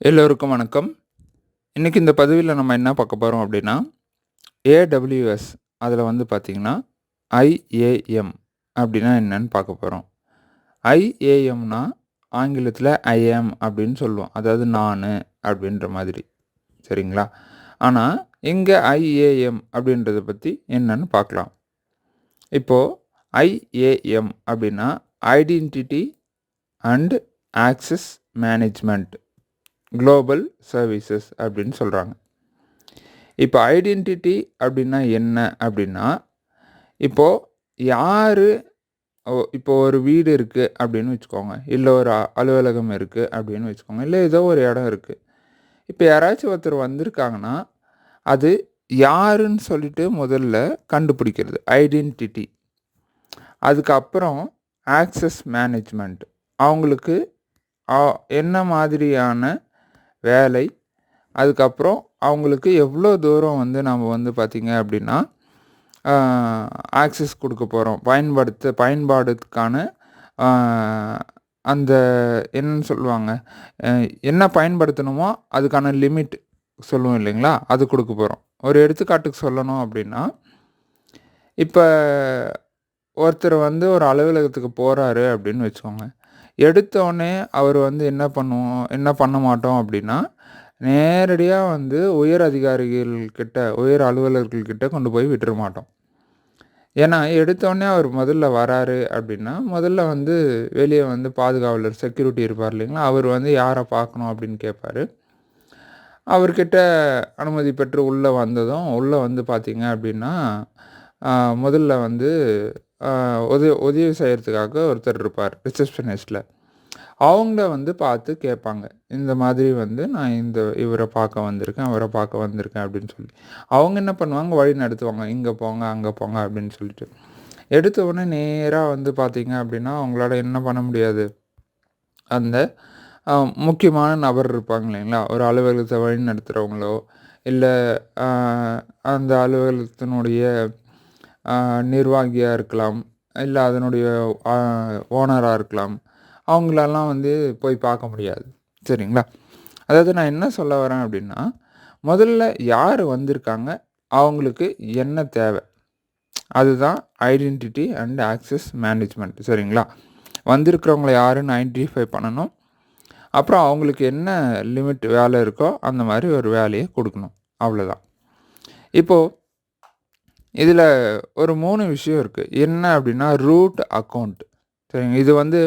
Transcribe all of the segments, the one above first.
எல்லோருக்கும் வணக்கம். இன்றைக்கி இந்த பதிவில் நம்ம என்ன பார்க்க போகிறோம் அப்படின்னா, AWS அதில் வந்து பார்த்திங்கன்னா IAM அப்படின்னா என்னன்னு பார்க்க போகிறோம். IAMனா ஆங்கிலத்தில் IAM அப்படின்னு சொல்லுவோம். அதாவது நான் அப்படின்ற மாதிரி. சரிங்களா? ஆனால் இங்கே IAM அப்படின்றத பற்றி என்னன்னு பார்க்கலாம். இப்போது IAM அப்படின்னா identity and access management global services அப்படின்னு சொல்கிறாங்க. இப்போ ஐடென்டிட்டி அப்படின்னா என்ன அப்படின்னா, இப்போது யார் இப்போ ஒரு வீடு இருக்குது அப்படின்னு வச்சுக்கோங்க, இல்லை ஒரு அலுவலகம் இருக்குது அப்படின்னு வச்சுக்கோங்க, இல்லை ஏதோ ஒரு இடம் இருக்குது. இப்போ யாராச்சும் ஒருத்தர் வந்திருக்காங்கன்னா அது யாருன்னு சொல்லிட்டு முதல்ல கண்டுபிடிக்கிறது ஐடென்டிட்டி. அதுக்கப்புறம் ஆக்சஸ் மேனேஜ்மெண்ட், அவங்களுக்கு என்ன மாதிரியான வேலை, அதுக்கப்புறம் அவங்களுக்கு எவ்வளோ தூரம் வந்து நம்ம வந்து பார்த்திங்க அப்படின்னா ஆக்சஸ் கொடுக்க போகிறோம், பயன்பாடுக்கான அந்த என்னன்னு சொல்லுவாங்க, என்ன பயன்படுத்தணுமோ அதுக்கான லிமிட் சொல்லுவோம் இல்லைங்களா, அது கொடுக்க போகிறோம். ஒரு எடுத்துக்காட்டுக்கு சொல்லணும் அப்படின்னா, இப்போ ஒருத்தர் வந்து ஒரு அலுவலகத்துக்கு போகிறாரு அப்படின்னு வச்சுக்கோங்க. எடுத்தோடனே அவர் வந்து என்ன பண்ண மாட்டோம் அப்படின்னா, நேரடியாக வந்து உயர் அதிகாரிகள்கிட்ட, உயர் அலுவலர்கள்கிட்ட கொண்டு போய் விட்டுற மாட்டோம். ஏன்னா எடுத்தோடனே அவர் முதல்ல வராரு அப்படின்னா, முதல்ல வந்து வெளியே வந்து பாதுகாவலர், செக்யூரிட்டி இருப்பார் இல்லைங்களா, அவர் வந்து யாரை பார்க்கணும் அப்படின்னு கேட்பார். அவர்கிட்ட அனுமதி பெற்று உள்ளே வந்ததும், உள்ளே வந்து பார்த்திங்க அப்படின்னா முதல்ல வந்து உதவி செய்கிறதுக்காக ஒருத்தர் இருப்பார் ரிசப்ஷனிஸ்ட்டில். அவங்கள வந்து பார்த்து கேட்பாங்க, இந்த மாதிரி வந்து நான் இவரை பார்க்க வந்திருக்கேன், அவரை பார்க்க வந்திருக்கேன் அப்படின்னு சொல்லி. அவங்க என்ன பண்ணுவாங்க, வழி நடத்துவாங்க, இங்கே போங்க அங்கே போங்க அப்படின்னு சொல்லிட்டு. எடுத்த உடனே நேராக வந்து பார்த்திங்க அப்படின்னா அவங்களால என்ன பண்ண முடியாது, அந்த முக்கியமான நபர் இருப்பாங்க இல்லைங்களா, ஒரு அலுவலகத்தை வழி நடத்துகிறவங்களோ, இல்லை அந்த அலுவலகத்தினுடைய நிர்வாகியாக இருக்கலாம், இல்லை அதனுடைய ஓனராக இருக்கலாம், அவங்களெல்லாம் வந்து போய் பார்க்க முடியாது. சரிங்களா? அதாவது நான் என்ன சொல்ல வரேன் அப்படின்னா, முதல்ல யார் வந்திருக்காங்க, அவங்களுக்கு என்ன தேவை, அதுதான் ஐடென்டிட்டி அண்ட் ஆக்சஸ் மேனேஜ்மெண்ட். சரிங்களா? வந்திருக்கிறவங்கள யாருன்னு ஐடென்டிஃபை பண்ணணும். அப்புறம் அவங்களுக்கு என்ன லிமிட் வேலை இருக்கோ அந்த மாதிரி ஒரு வேலையை கொடுக்கணும். அவ்வளோதான். இப்போது இதில் ஒரு 3 விஷயம் இருக்குது. என்ன அப்படின்னா, ரூட் அக்கௌண்ட். சரிங்க, இது வந்து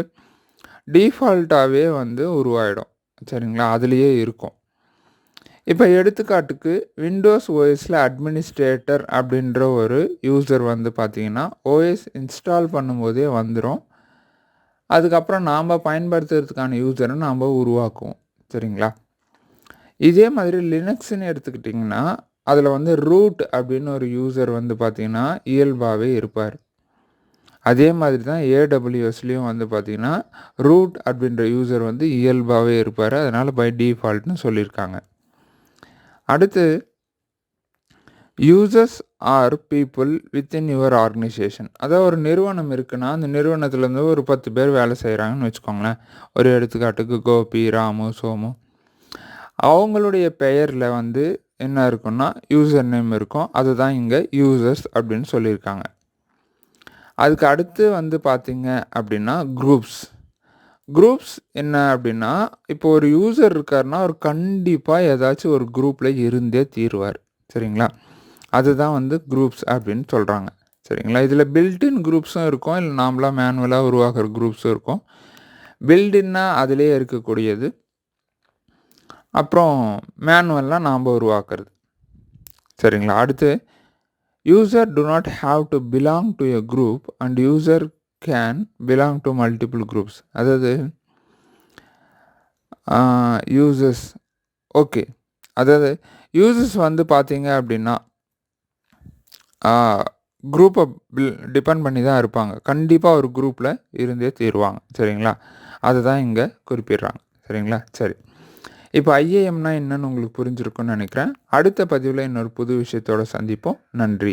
டிஃபால்ட்டாகவே வந்து உருவாயிடும். சரிங்களா? அதுலேயே இருக்கும். இப்போ எடுத்துக்காட்டுக்கு விண்டோஸ் ஓஎஸில் அட்மினிஸ்ட்ரேட்டர் அப்படின்ற ஒரு யூசர் வந்து பார்த்திங்கன்னா, ஓஎஸ் இன்ஸ்டால் பண்ணும்போதே வந்துடும். அதுக்கப்புறம் நாம் பயன்படுத்துறதுக்கான யூசரை நாம் உருவாக்குவோம். சரிங்களா? இதே மாதிரி லினக்ஸ்ன்னு எடுத்துக்கிட்டிங்கன்னா, அதில் வந்து ரூட் அப்படின்னு ஒரு யூசர் வந்து பார்த்திங்கன்னா இயல்பாகவே இருப்பார். அதே மாதிரி தான் AWSலேயும் வந்து பார்த்திங்கன்னா ரூட் அப்படின்ற யூசர் வந்து இயல்பாகவே இருப்பார். அதனால் பை டிஃபால்ட்னு சொல்லியிருக்காங்க. அடுத்து, users are people within your organisation. அதாவது ஒரு நிறுவனம் இருக்குன்னா, அந்த நிறுவனத்துலேருந்து ஒரு 10 பேர் வேலை செய்கிறாங்கன்னு வச்சுக்கோங்களேன். ஒரு எடுத்துக்காட்டுக்கு கோபி, ராமு, சோமு. அவங்களுடைய பெயரில் வந்து என்ன இருக்குன்னா யூசர் நேம் இருக்கும். அதுதான் இங்கே யூசர்ஸ் அப்படின்னு சொல்லியிருக்காங்க. அதுக்கு அடுத்து வந்து பார்த்திங்க அப்படின்னா குரூப்ஸ் என்ன அப்படின்னா, இப்போ ஒரு யூசர் இருக்காருன்னா அவர் கண்டிப்பாக ஏதாச்சும் ஒரு குரூப்பில் இருந்தே தீருவார். சரிங்களா? அதுதான் வந்து குரூப்ஸ் அப்படின்னு சொல்கிறாங்க. சரிங்களா? இதில் பில்டின் குரூப்ஸும் இருக்கும், இல்லை நாமளாக மேனுவலாக உருவாக்குற குரூப்ஸும் இருக்கும். பில்டின்னா அதிலே இருக்கக்கூடியது, அப்புறம் மேனுவல்லாம் நாம் உருவாக்குறது. சரிங்களா? அடுத்து, user do not have to belong to a group and user can belong to multiple groups. அதாவது யூசர்ஸ் ஓகே, அதாவது யூசர்ஸ் வந்து பார்த்தீங்க அப்படின்னா குரூப்பை டிபெண்ட் பண்ணி தான் இருப்பாங்க. கண்டிப்பாக ஒரு குரூப்பில் இருந்தே தீருவாங்க. சரிங்களா? அதுதான் இங்கே குறிப்பிடுறாங்க. சரிங்களா? சரி, இப்போ IAMனா என்னன்னு உங்களுக்கு புரிஞ்சிருக்குன்னு நினைக்கிறேன். அடுத்த பதிவில் இன்னொரு புது விஷயத்தோடு சந்திப்போம். நன்றி.